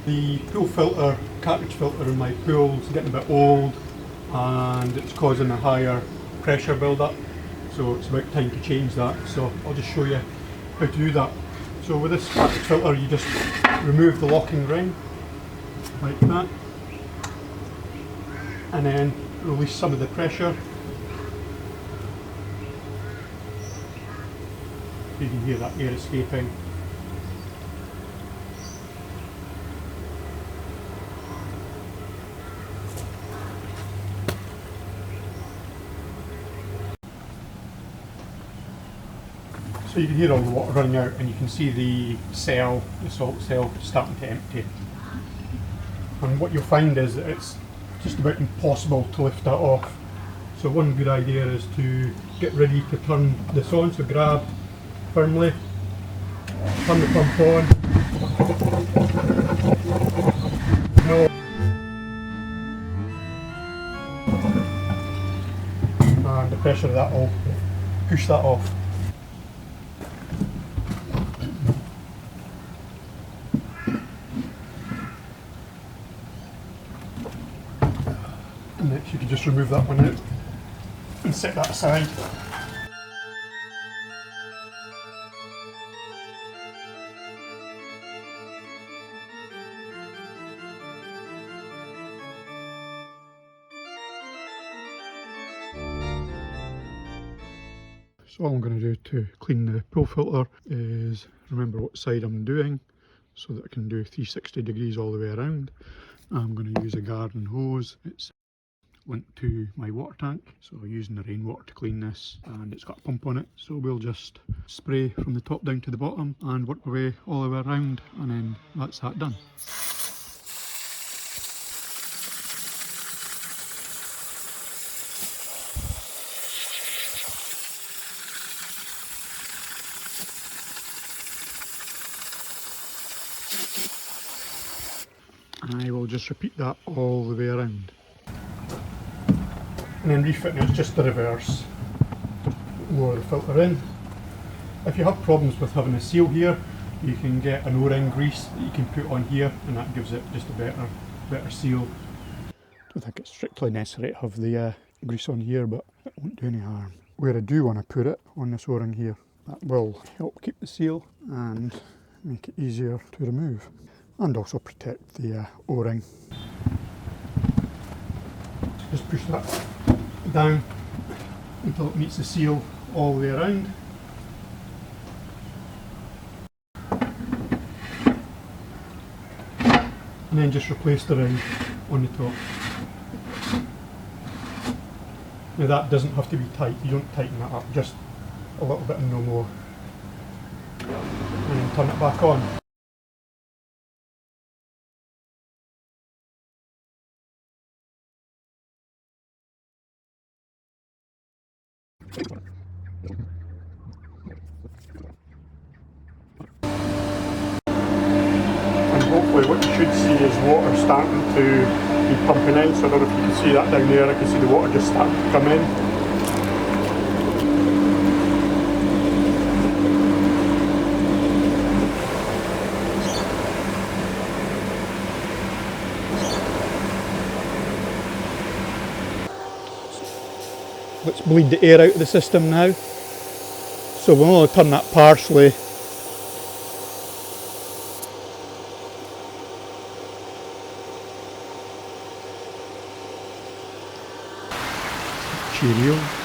The pool filter, cartridge filter in my pool is getting a bit old and it's causing a higher pressure build-up, so it's about time to change that. So I'll just show you how to do that. So with this cartridge filter you just remove the locking ring like that and then release some of the pressure. You can hear that air escaping. So you can hear all the water running out and you can see the cell, the salt cell, starting to empty. And what you'll find is that it's just about impossible to lift that off. So one good idea is to get ready to turn this on, so grab firmly, turn the pump on. And the pressure of that will push that off. And next you can just remove that one out and set that aside. So all I'm going to do to clean the pool filter is remember what side I'm doing so that I can do 360 degrees all the way around. I'm going to use a garden hose. It's linked to my water tank, so I'm using the rainwater to clean this, and it's got a pump on it, so we'll just spray from the top down to the bottom and work our way all the way around, and then that's that done. And I will just repeat that all the way around. And then refitting is just the reverse. Lower the filter in. If you have problems with having a seal here, you can get an O-ring grease that you can put on here, and that gives it just a better seal. I don't think it's strictly necessary to have the grease on here, but it won't do any harm. Where I do want to put it, on this O-ring here, that will help keep the seal and make it easier to remove, and also protect the O-ring. Just push that down until it meets the seal all the way around. And then just replace the ring on the top. Now that doesn't have to be tight, you don't tighten that up, just a little bit and no more. And then turn it back on. And hopefully what you should see is water starting to be pumping in, so I don't know if you can see that down there, I can see the water just starting to come in. Let's bleed the air out of the system now. So we'll only turn that partially. Cheerio.